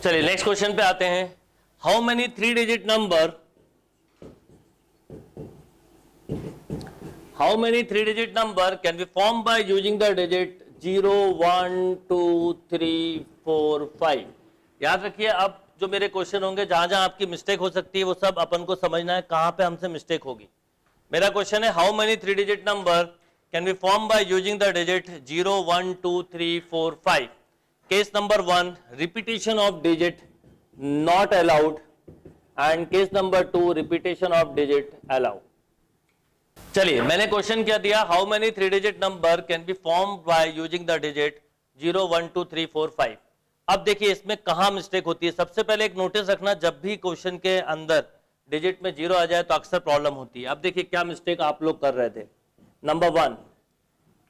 चलिए next question पे आते हैं। How many 3 digit number, how many 3 digit number can be form by using the digit 0 1 2 3 4 5। याद रखिए, अब जो मेरे क्वेश्चन होंगे जहां जहां आपकी मिस्टेक हो सकती है वो सब अपन को समझना है कहां पे हमसे मिस्टेक होगी। मेरा क्वेश्चन है how many 3 digit number can be form by using the digit 0 1 2 3 4 5। Case number 1 repetition of digit not allowed and case number 2 repetition of digit allowed. चलिए मैंने क्वेश्चन क्या दिया, how many 3 digit number can be form by using the digit 0 1 2 3 4 5। अब देखिए इसमें कहां mistake होती है। सबसे पहले एक नोटिस रखना, जब भी क्वेश्चन के अंदर डिजिट में 0 आ जाए तो अक्सर प्रॉब्लम होती है। अब देखिए क्या मिस्टेक आप लोग कर रहे थे। नंबर 1,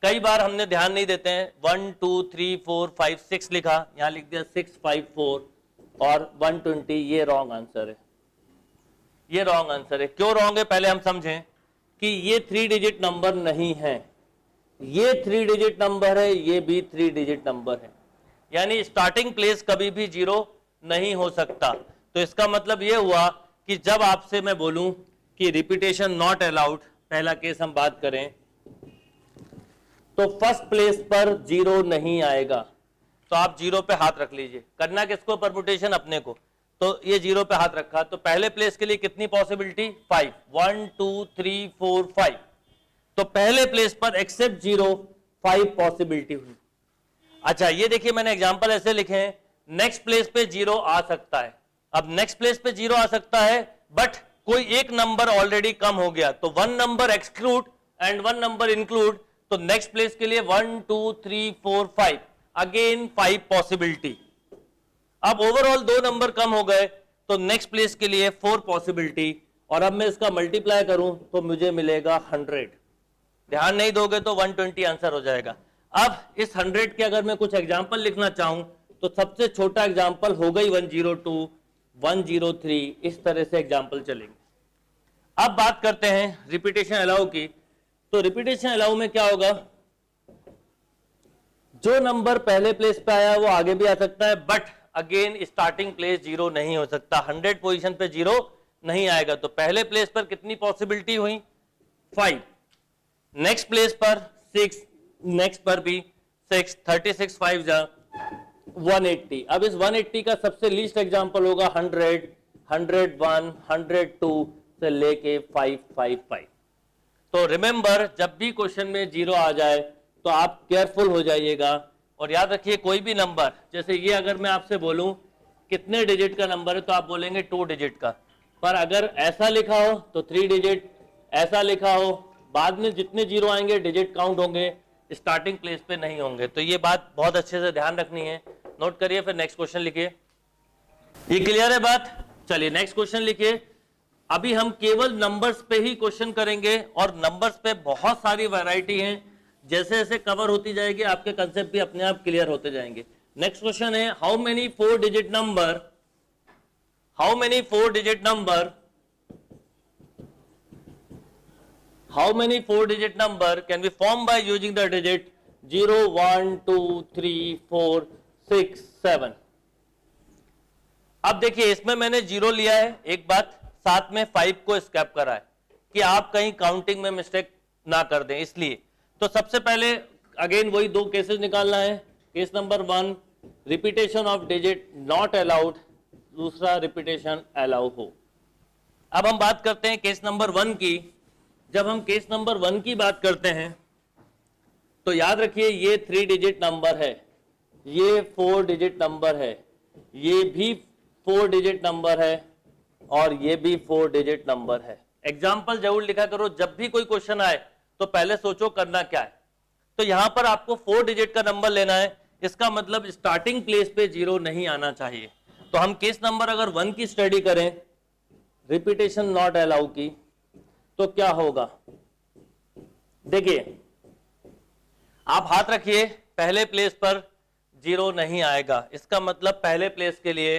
कई बार हमने ध्यान नहीं देते हैं, 1 2 3 4 5 6 लिखा, यहां लिख दिया 6 5 4 और 120। ये रॉन्ग आंसर है, ये रॉन्ग आंसर है। क्यों रॉन्ग है पहले हम समझें कि ये 3 डिजिट नंबर नहीं है, ये 3 डिजिट नंबर है, ये भी 3 डिजिट नंबर है, यानी स्टार्टिंग प्लेस कभी भी 0 नहीं हो सकता। तो इसका मतलब ये हुआ कि जब आपसे मैं बोलूं कि रिपीटेशन नॉट अलाउड, पहला केस हम बात करें, तो फर्स्ट प्लेस पर 0 नहीं आएगा। तो आप 0 पे हाथ रख लीजिए। करना किसको? परमुटेशन अपने को। तो ये 0 पे हाथ रखा, तो पहले प्लेस के लिए कितनी पॉसिबिलिटी? 5। 1 2 3 4 5। तो पहले प्लेस पर एक्सेप्ट 0 5 पॉसिबिलिटी हुई। अच्छा ये देखिए मैंने एग्जांपल ऐसे लिखे हैं, नेक्स्ट प्लेस पे 0 आ सकता है। अब नेक्स्ट प्लेस पे 0 आ सकता है बट कोई एक नंबर ऑलरेडी कम हो गया, तो 1 number exclude and 1 number include. तो नेक्स्ट प्लेस के लिए 1 2 3 4 5, अगेन 5 पॉसिबिलिटी। अब ओवरऑल 2 नंबर कम हो गए तो नेक्स्ट प्लेस के लिए 4 पॉसिबिलिटी, और अब मैं इसका मल्टीप्लाई करूं तो मुझे मिलेगा 100। ध्यान नहीं दोगे तो 120 आंसर हो जाएगा। अब इस 100 के अगर मैं कुछ एग्जांपल लिखना चाहूं तो सबसे छोटा एग्जांपल हो गई 102 103, इस तरह से एग्जांपल चलेंगे। अब बात करते हैं रिपीटेशन अलाउ की। तो रिपीटेशन अलाउ में क्या होगा, जो नंबर पहले प्लेस पे आया वो आगे भी आ सकता है बट अगेन स्टार्टिंग प्लेस 0 नहीं हो सकता। 100 पोजीशन पे 0 नहीं आएगा। तो पहले प्लेस पर कितनी पॉसिबिलिटी हुई? 5। नेक्स्ट प्लेस पर 6, नेक्स्ट पर भी 6, 36 5 जा 180। अब इस 180 का सबसे लीस्ट एग्जांपल होगा 100, 101, 102 से लेके 555। तो रिमेंबर, जब भी क्वेश्चन में 0 आ जाए तो आप केयरफुल हो जाइएगा। और याद रखिए कोई भी नंबर, जैसे ये अगर मैं आपसे बोलूं कितने डिजिट का नंबर है तो आप बोलेंगे 2 डिजिट का, पर अगर ऐसा लिखा हो तो 3 डिजिट, ऐसा लिखा हो, बाद में जितने 0 आएंगे डिजिट काउंट होंगे, स्टार्टिंग प्लेस पे नहीं होंगे। तो ये बात बहुत अच्छे से ध्यान रखनी है, नोट करिए। फिर नेक्स्ट क्वेश्चन लिखिए। ये क्लियर है बात? चलिए नेक्स्ट क्वेश्चन लिखिए। अभी हम केवल नंबर्स पे ही क्वेश्चन करेंगे और नंबर्स पे बहुत सारी वैरायटी हैं, जैसे जैसे कवर होती जाएगी आपके कंसेप्ट भी अपने आप क्लियर होते जाएंगे। नेक्स्ट क्वेश्चन है how many 4 digit number, how many 4 digit number, how many 4 digit number can be form by using the digit 0 1 2 3 4 6 7। अब देखिए इसमें मैंने 0 लिया है, एक बात, साथ में 5 को स्कैप करा है कि आप कहीं काउंटिंग में मिस्टेक ना कर दें, इसलिए। तो सबसे पहले अगेन वही 2 केसेस निकालना है। Case number 1 repetition of digit not allowed, दूसरा रिपीटेशन अलाउ हो। अब हम बात करते हैं केस नंबर 1 की। जब हम केस नंबर 1 की बात करते हैं तो याद रखिए ये 3 डिजिट नंबर है, ये 4 डिजिट नंबर है, ये भी 4 डिजिट नंबर है और ये भी 4 डिजिट नंबर है। एग्जाम्पल जरूर लिखा करो, जब भी कोई क्वेश्चन आए तो पहले सोचो करना क्या है। तो यहां पर आपको 4 डिजिट का नंबर लेना है, इसका मतलब स्टार्टिंग प्लेस पे 0 नहीं आना चाहिए। तो हम केस नंबर अगर 1 की स्टडी करें, रिपीटेशन नॉट अलाउ की, तो क्या होगा? देखिए आप हाथ रखिए, पहले प्लेस पर 0 नहीं आएगा, इसका मतलब पहले प्लेस के लिए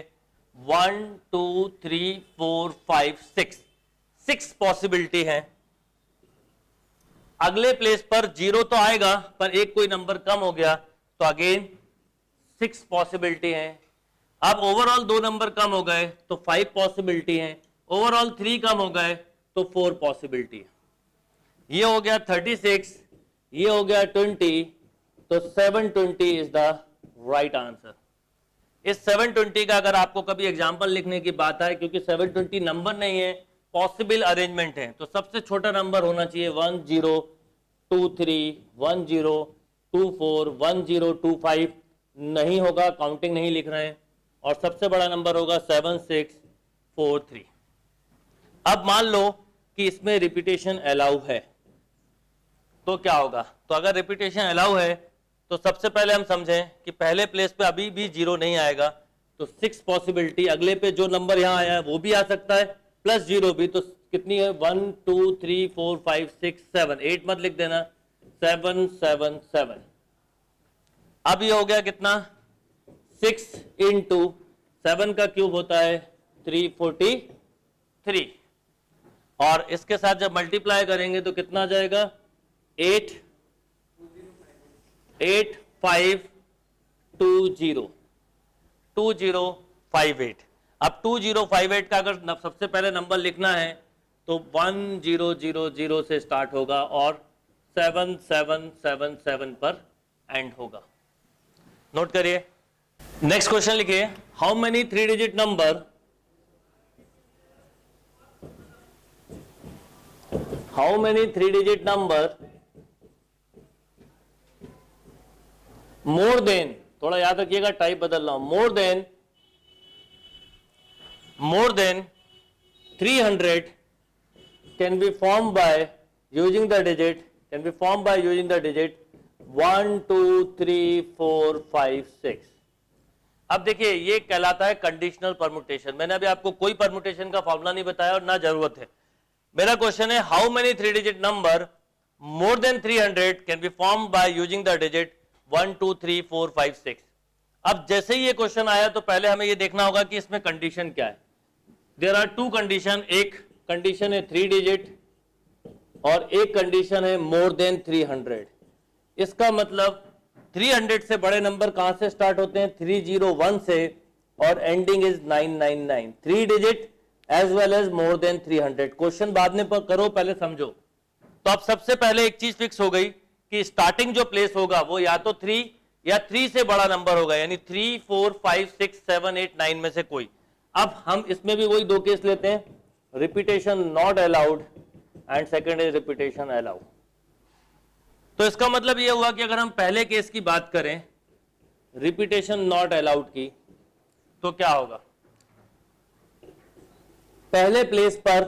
1 2 3 4 5 6 पॉसिबिलिटी है। अगले प्लेस पर 0 तो आएगा पर एक कोई नंबर कम हो गया तो अगेन 6 पॉसिबिलिटी है। अब ओवरऑल 2 नंबर कम हो गए तो 5 पॉसिबिलिटी है, ओवरऑल 3 कम हो गए तो 4 पॉसिबिलिटी है। ये हो गया 36, ये हो गया 20, तो 720 इज द राइट आंसर। इस 720 का अगर आपको कभी एग्जांपल लिखने की बात आए, क्योंकि 720 नंबर नहीं है, पॉसिबल अरेंजमेंट है, तो सबसे छोटा नंबर होना चाहिए 1023, 1024, 1025, नहीं होगा, काउंटिंग नहीं लिख रहे हैं, और सबसे बड़ा नंबर होगा 7643। अब मान लो कि इसमें रिपीटेशन अलाउ है, तो क्या होगा? तो अगर रिपीटेशन अलाउ है तो सबसे पहले हम समझें कि पहले प्लेस पे अभी भी 0 नहीं आएगा, तो 6 पॉसिबिलिटी, अगले पे जो नंबर यहां आया है वो भी आ सकता है, प्लस 0 भी, तो कितनी है? 1 2 3 4 5 6 7, 8 मत लिख देना, 7 7 7। अब ये हो गया कितना? 6 इंटू 7 का क्यूब होता है 343, और इसके साथ जब मल्टीप्लाई करेंगे तो कितना आ जाएगा? 8 5 20 2058। अब 2058 का अगर सबसे पहले नंबर लिखना है तो 1000 से स्टार्ट होगा और 7777 पर एंड होगा। नोट करिए। नेक्स्ट क्वेश्चन लिखिए, how many 3 digit number more than, थोड़ा याद रखिएगा, टाइप बदल रहा हूं, मोर than 300 can be formed by using the digit 1 2 3 4 5 6। अब देखिए, ये कहलाता है कंडीशनल परमुटेशन। मैंने अभी आपको कोई परमुटेशन का फॉर्मूला नहीं बताया और ना जरूरत है। मेरा क्वेश्चन है, how many 3 digit number more than 300 can be form by using the digit 1 2 3 4 5 6। अब जैसे ही ये क्वेश्चन आया तो पहले हमें ये देखना होगा कि इसमें कंडीशन क्या है। देयर आर 2 कंडीशन, एक कंडीशन है 3 डिजिट और एक कंडीशन है मोर देन 300। इसका मतलब 300 से बड़े नंबर कहां से स्टार्ट होते हैं? 301 से, और ending is 999। 3 digit as well as more than 300। Question बाद में करो, पहले समझो। तो अब सबसे पहले एक चीज फिक्स हो गई कि स्टार्टिंग जो प्लेस होगा वो या तो 3 या 3 से बड़ा नंबर होगा, यानी 3 4 5 6 7 8 9 में से कोई। अब हम इसमें भी वही 2 केस लेते हैं, repetition not allowed and second is repetition allowed. तो इसका मतलब यह हुआ कि अगर हम पहले केस की बात करें, रिपीटेशन नॉट अलाउड की, तो क्या होगा? पहले प्लेस पर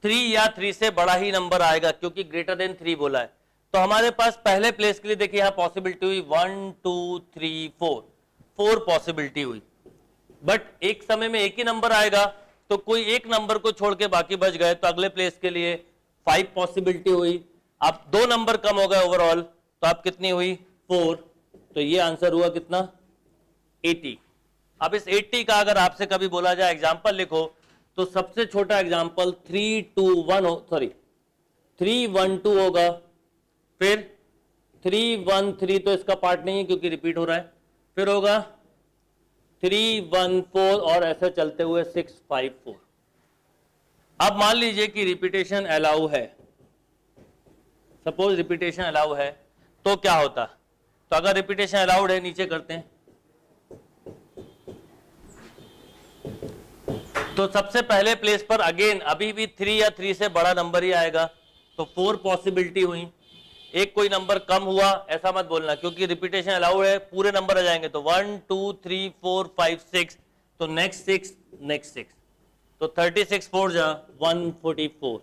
3 या 3 से बड़ा ही नंबर आएगा, क्योंकि ग्रेटर देन 3 बोला है। तो हमारे पास पहले प्लेस के लिए देखिए यहां पॉसिबिलिटी हुई 1 2 3 4 पॉसिबिलिटी हुई, बट एक समय में एक ही नंबर आएगा, तो कोई एक नंबर को छोड़ के बाकी बच गए, तो अगले प्लेस के लिए 5 पॉसिबिलिटी हुई। अब 2 नंबर कम हो गए ओवरऑल, तो अब कितनी हुई? 4। तो ये आंसर हुआ कितना? 80। अब इस 80 का अगर आपसे कभी बोला जाए एग्जाम्पल लिखो, तो सबसे छोटा एग्जाम्पल 312 होगा, फिर 313, तो इसका पार्ट नहीं है क्योंकि रिपीट हो रहा है, फिर होगा 314 और ऐसे चलते हुए 654। अब मान लीजिए कि रिपीटेशन अलाउ है, सपोज रिपीटेशन अलाउ है, तो क्या होता? तो अगर रिपीटेशन अलाउड है, नीचे करते हैं, तो सबसे पहले प्लेस पर अगेन अभी भी 3 या 3 से बड़ा नंबर ही आएगा, तो 4 पॉसिबिलिटी हुई। एक कोई नंबर कम हुआ ऐसा मत बोलना, क्योंकि रिपीटेशन अलाउड है, पूरे नंबर आ जाएंगे, तो 1 2 3 4 5 6, तो नेक्स्ट 6, तो 36 4 जा 144,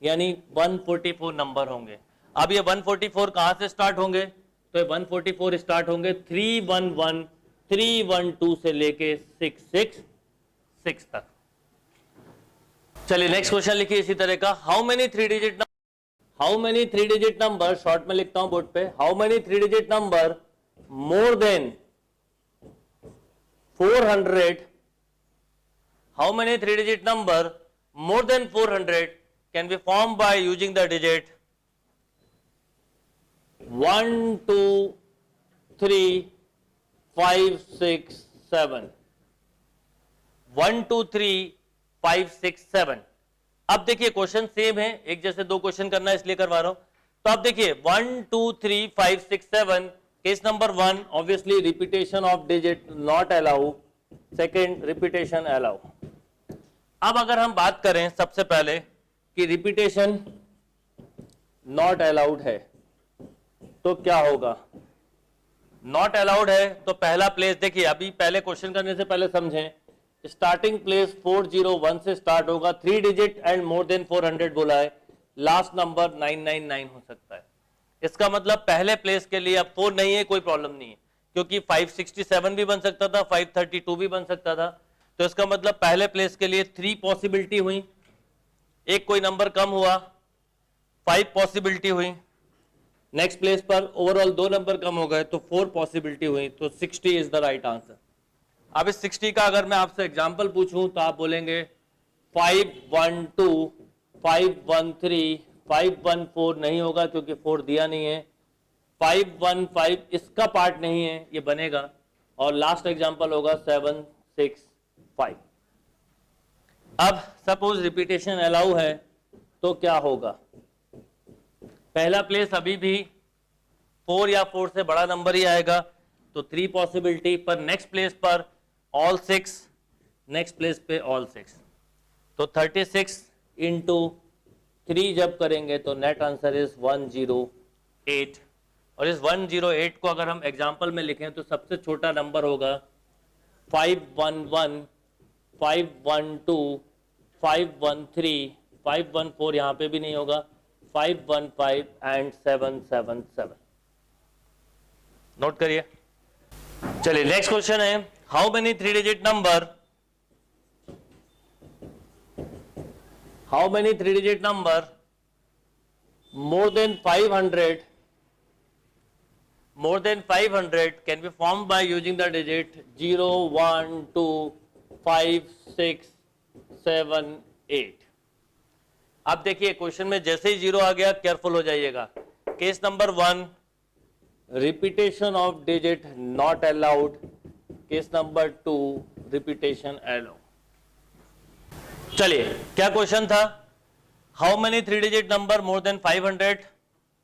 यानी 144 नंबर होंगे। अब ये 144 कहां से स्टार्ट होंगे? तो ये 144 स्टार्ट होंगे 311 312 से लेके 666 तक। चलिए नेक्स्ट क्वेश्चन लिखिए इसी तरह का, how many 3 digit number, short में लिखता हूं बोर्ड पे, how many 3 digit number more than 400, how many 3 digit number more than 400 can be form by using the digit 1 2 3 5 6 7, 1 2 3 5 6 7। अब देखिए क्वेश्चन सेम है, एक जैसे दो क्वेश्चन करना है इसलिए करवा रहा हूं। तो अब देखिए 1 2 3 5 6 7, case number 1 obviously repetition of digit not allow, second repetition allow. अब अगर हम बात करें सबसे पहले कि रिपीटेशन नॉट अलाउड है तो क्या होगा। नॉट अलाउड है तो पहला प्लेस देखिए, अभी पहले क्वेश्चन करने से पहले समझें, स्टार्टिंग प्लेस 401 से स्टार्ट होगा, 3 डिजिट एंड मोर देन 400 बोला है, लास्ट नंबर 999 हो सकता है। इसका मतलब पहले प्लेस के लिए अब 4 नहीं है, कोई प्रॉब्लम नहीं है, क्योंकि 567 भी बन सकता था, 532 भी बन सकता था। तो इसका मतलब पहले प्लेस के लिए 3 पॉसिबिलिटी हुई, एक कोई नंबर कम हुआ, 5 पॉसिबिलिटी हुई, नेक्स्ट प्लेस पर ओवरऑल 2 नंबर कम हो गए तो 4 पॉसिबिलिटी हुई, तो 60 इज द राइट आंसर। अब इस 60 का अगर मैं आपसे एग्जांपल पूछूं तो आप बोलेंगे 512 513 514 नहीं होगा क्योंकि 4 दिया नहीं है, 515 इसका पार्ट नहीं है, ये बनेगा, और लास्ट एग्जांपल होगा 765। अब सपोज रिपीटेशन अलाउ है तो क्या होगा। पहला प्लेस अभी भी 4 या 4 से बड़ा नंबर ही आएगा, तो 3 पॉसिबिलिटी, पर नेक्स्ट प्लेस पर ऑल 6, नेक्स्ट प्लेस पे ऑल 6, तो 36 इंटू 3 जब करेंगे तो नेट आंसर इज 108। और इस 108 को अगर हम एग्जांपल में लिखें तो सबसे छोटा नंबर होगा 511 512 513 514, यहां पे भी नहीं होगा, 515 एंड 777। नोट करिए। चलिए नेक्स्ट क्वेश्चन है, how many 3 digit number, how many 3 digit number more than 500 can be formed by using the digit 0 1 2 5 6 7 8। अब देखिए क्वेश्चन में जैसे ही 0 आ गया केयरफुल हो जाइएगा। Case number 1 repetition of digit not allowed, case number 2 repetition allow. चलिए क्या क्वेश्चन था, how many 3 digit number more than 500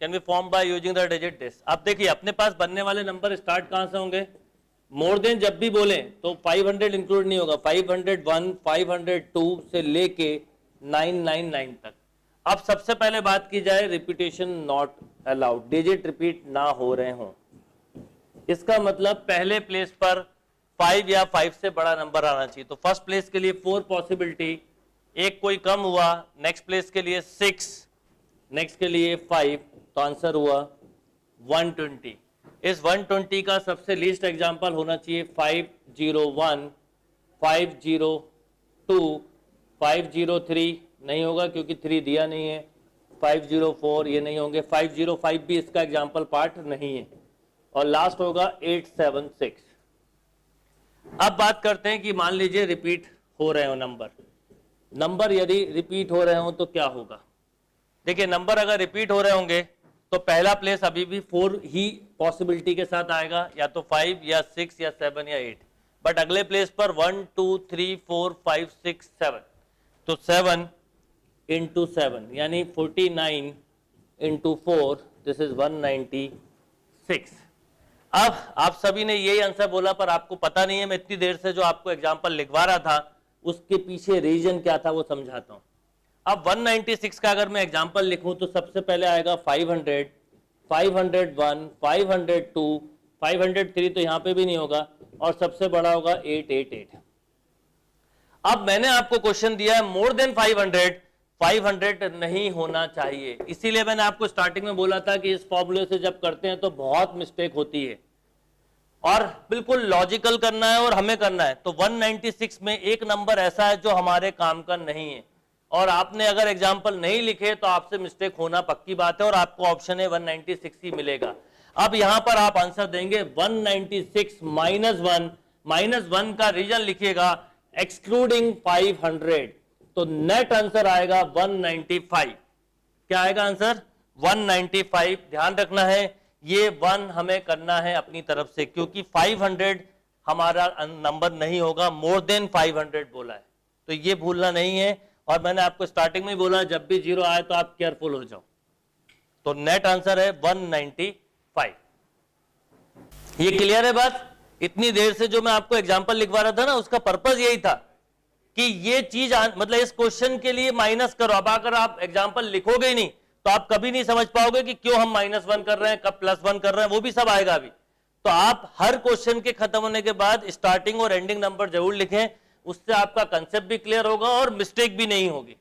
can be form by using the digit this. अब देखिए अपने पास बनने वाले नंबर स्टार्ट कहां से होंगे, मोर देन जब भी बोले तो 500 इंक्लूड नहीं होगा, 501 502 से लेके 999 तक। अब सबसे पहले बात की जाए repetition not allowed, digit repeat ना हो रहे हों, इसका मतलब पहले प्लेस पर 5 या 5 से बड़ा नंबर आना चाहिए। तो फर्स्ट प्लेस के लिए 4 पॉसिबिलिटी, एक कोई कम हुआ, नेक्स्ट प्लेस के लिए 6, नेक्स्ट के लिए 5, तो आंसर हुआ 120। इस 120 का सबसे लीस्ट एग्जांपल होना चाहिए 501 502 503, नहीं होगा क्योंकि 3 दिया नहीं है, 504 ये नहीं होंगे, 505 भी इसका एग्जांपल पार्ट नहीं है, और लास्ट होगा 876। अब बात करते हैं कि मान लीजिए रिपीट हो रहे हो नंबर यदि रिपीट हो रहे हो तो क्या होगा। देखिए नंबर अगर रिपीट हो रहे होंगे तो पहला प्लेस अभी भी 4 ही पॉसिबिलिटी के साथ आएगा, या तो 5 या 6 या 7 या 8, बट अगले प्लेस पर 1 2 3 4 5 6 7, तो 7 इंटू 7 यानी 49 इंटू 4, दिस इज 196। अब आप सभी ने यही आंसर बोला, पर आपको पता नहीं है, मैं इतनी देर से जो आपको एग्जांपल लिखवा रहा था उसके पीछे रीजन क्या था वो समझाता हूं। अब 196 का अगर मैं एग्जांपल लिखूं तो सबसे पहले आएगा 500, 501, 502, 503 तो यहां पे भी नहीं होगा, और सबसे बड़ा होगा 888। अब मैंने आपको क्वेश्चन दिया है मोर देन 500 नहीं होना चाहिए, इसीलिए मैंने आपको स्टार्टिंग में बोला था कि इस फॉर्मूले से जब करते हैं तो बहुत मिस्टेक होती है, और बिल्कुल लॉजिकल करना है और हमें करना है। तो 196 में एक नंबर ऐसा है जो हमारे काम का नहीं है, और आपने अगर एग्जाम्पल नहीं लिखे तो आपसे मिस्टेक होना पक्की बात है, और आपको ऑप्शन है 196 ही मिलेगा। अब यहां पर आप आंसर देंगे 196 माइनस 1 का रीजन लिखिएगा एक्सक्लूडिंग 500, तो नेट आंसर आएगा 195। क्या आएगा आंसर 195। ध्यान रखना है ये 1 हमें करना है अपनी तरफ से, क्योंकि 500 हमारा नंबर नहीं होगा, मोर देन 500 बोला है, तो ये भूलना नहीं है। और मैंने आपको स्टार्टिंग में बोला जब भी जीरो आए तो आप केयरफुल हो जाओ। तो नेट आंसर है 195। ये क्लियर है बात? इतनी देर से जो मैं आपको एग्जांपल लिखवा रहा था ना, उसका पर्पस यही था कि ये चीज मतलब इस क्वेश्चन के लिए माइनस करो। अब अगर आप एग्जांपल लिखोगे ही नहीं तो आप कभी नहीं समझ पाओगे कि क्यों हम -1 कर रहे हैं, कब +1 कर रहे हैं, वो भी सब आएगा अभी। तो आप हर क्वेश्चन के खत्म होने के बाद स्टार्टिंग और एंडिंग नंबर जरूर लिखें, उससे आपका कंसेप्ट भी क्लियर होगा और मिस्टेक भी नहीं होगी।